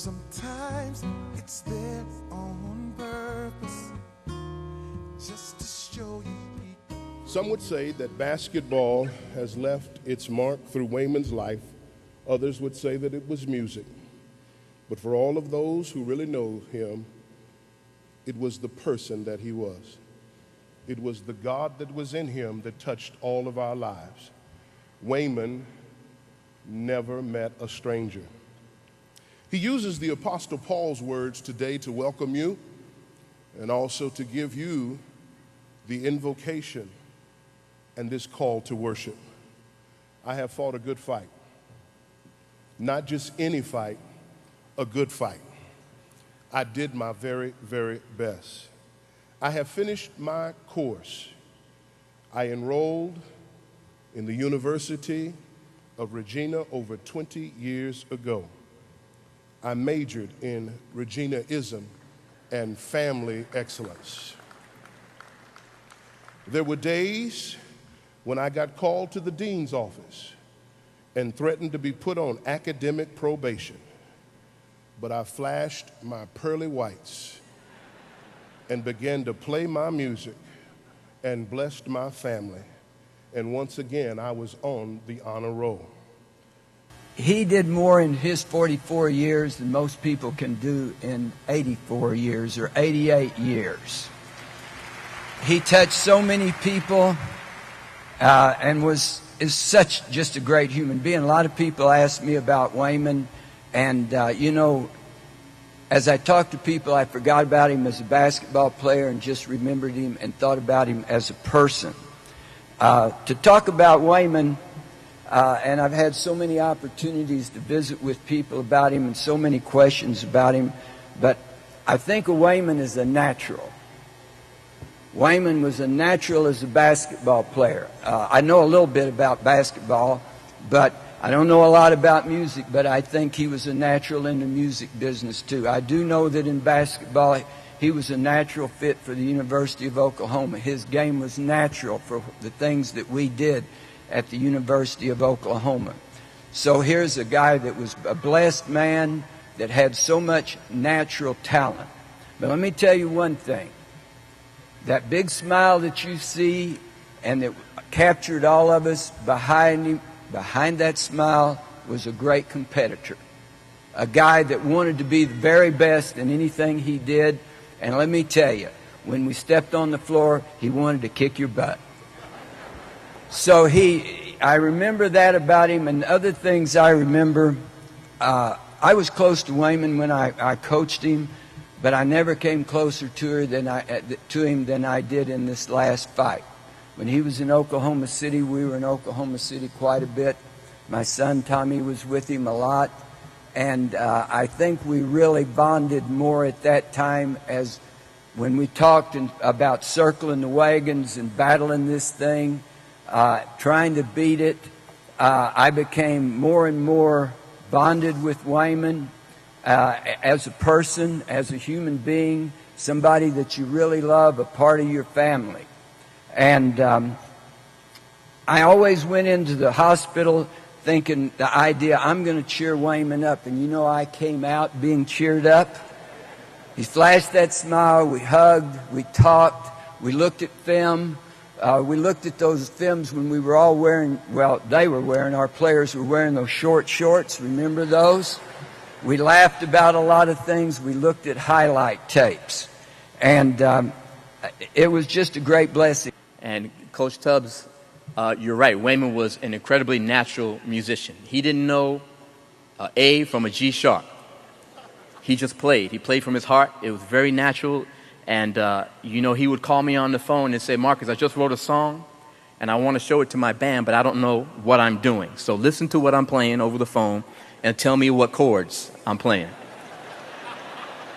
Sometimes it's there on purpose, just to show you people. Some would say that basketball has left its mark through Wayman's life. Others would say that it was music. But for all of those who really know him, it was the person that he was. It was the God that was in him that touched all of our lives. Wayman never met a stranger. He uses the Apostle Paul's words today to welcome you and also to give you the invocation and this call to worship. I have fought a good fight. Not just any fight, a good fight. I did my very, very best. I have finished my course. I enrolled in the University of Regina over 20 years ago. I majored in Reginaism and family excellence. There were days when I got called to the dean's office and threatened to be put on academic probation. But I flashed my pearly whites and began to play my music and blessed my family. And once again, I was on the honor roll. He did more in his 44 years than most people can do in 84 years or 88 years. He touched so many people and is such just a great human being. A lot of people ask me about Wayman, and you know, as I talked to people, I forgot about him as a basketball player and just remembered him and thought about him as a person. To talk about Wayman, and I've had so many opportunities to visit with people about him and so many questions about him, but I think of Wayman as a natural. Wayman was a natural as a basketball player. I know a little bit about basketball, but I don't know a lot about music, but I think he was a natural in the music business too. I do know that in basketball, he was a natural fit for the University of Oklahoma. His game was natural for the things that we did at the University of Oklahoma. So here's a guy that was a blessed man that had so much natural talent. But let me tell you one thing. That big smile that you see and that captured all of us behind him, behind that smile was a great competitor. A guy that wanted to be the very best in anything he did. And let me tell you, when we stepped on the floor, he wanted to kick your butt. So I remember that about him, and other things I remember. I was close to Wayman when I coached him, but I never came closer to him than I did in this last fight. When he was in Oklahoma City, we were in Oklahoma City quite a bit. My son Tommy was with him a lot, and I think we really bonded more at that time as when we talked about circling the wagons and battling this thing. Trying to beat it, I became more and more bonded with Wayman as a person, as a human being, somebody that you really love, a part of your family. And I always went into the hospital thinking the idea, I'm going to cheer Wayman up. And you know, I came out being cheered up. He flashed that smile, we hugged, we talked, we looked at film. We looked at those films when we were all wearing, well, they were wearing, our players were wearing those short shorts. Remember those? We laughed about a lot of things. We looked at highlight tapes. And it was just a great blessing. And Coach Tubbs, you're right. Wayman was an incredibly natural musician. He didn't know A from a G sharp. He just played. He played from his heart. It was very natural. And, you know, he would call me on the phone and say, Marcus, I just wrote a song, and I want to show it to my band, but I don't know what I'm doing. So listen to what I'm playing over the phone and tell me what chords I'm playing.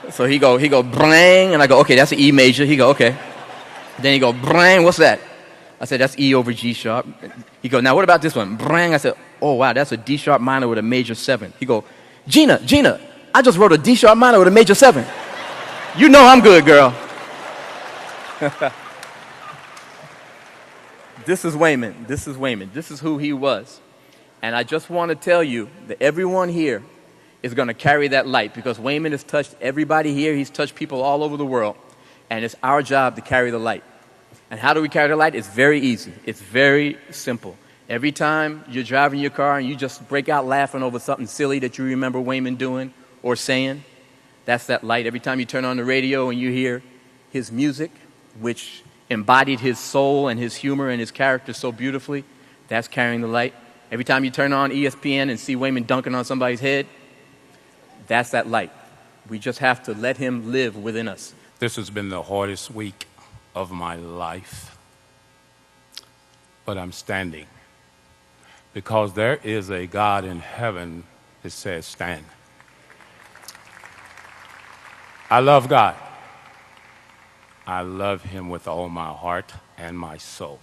So he go, brang, and I go, okay, that's an E major. He go, okay. Then he go, brang, what's that? I said, that's E over G sharp. He go, now what about this one? Brang. I said, oh, wow, that's a D sharp minor with a major 7. He go, Gina, I just wrote a D sharp minor with a major 7. You know I'm good, girl. This is Wayman. This is who he was. And I just want to tell you that everyone here is going to carry that light, because Wayman has touched everybody here. He's touched people all over the world, and it's our job to carry the light. And how do we carry the light? It's very easy. It's very simple. Every time you're driving your car and you just break out laughing over something silly that you remember Wayman doing or saying, that's that light. Every time you turn on the radio and you hear his music, which embodied his soul and his humor and his character so beautifully, that's carrying the light. Every time you turn on ESPN and see Wayman dunking on somebody's head, that's that light. We just have to let him live within us. This has been the hardest week of my life, but I'm standing because there is a God in heaven that says stand. I love God. I love him with all my heart and my soul.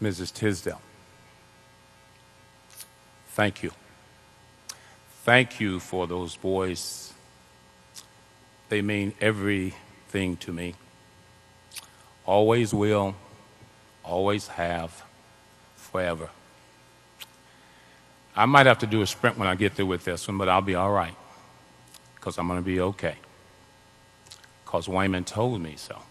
Mrs. Tisdale, thank you. Thank you for those boys. They mean everything to me. Always will, always have, forever. I might have to do a sprint when I get through with this one, but I'll be all right, because I'm going to be okay, because Wayman told me so.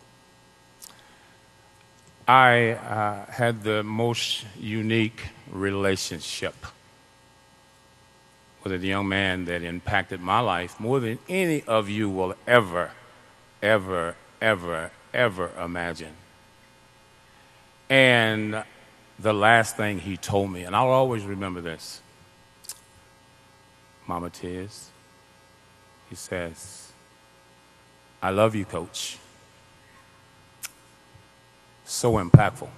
I had the most unique relationship with a young man that impacted my life more than any of you will ever imagine. And the last thing he told me, and I'll always remember this, Mama Tiz, he says, I love you, Coach. So impactful.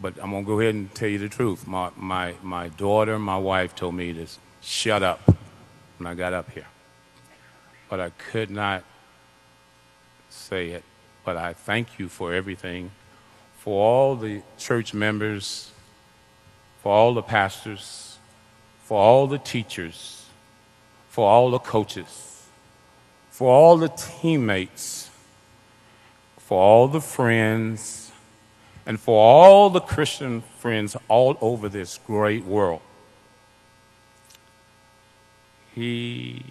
But I'm going to go ahead and tell you the truth. My daughter, my wife told me to shut up when I got up here. But I could not say it. But I thank you for everything, for all the church members, for all the pastors, for all the teachers, for all the coaches, for all the teammates, for all the friends, and for all the Christian friends all over this great world. He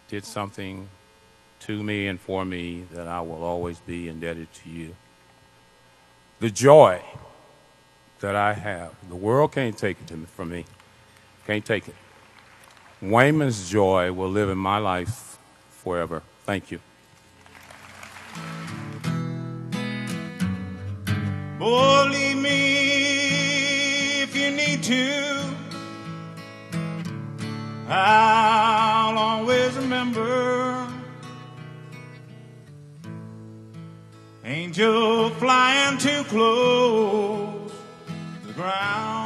did something to me and for me that I will always be indebted to you. The joy that I have, the world can't take it from me. Can't take it. Wayman's joy will live in my life forever. Thank you. Oh, leave me if you need to. I'll always remember. Angel flying too close to the ground.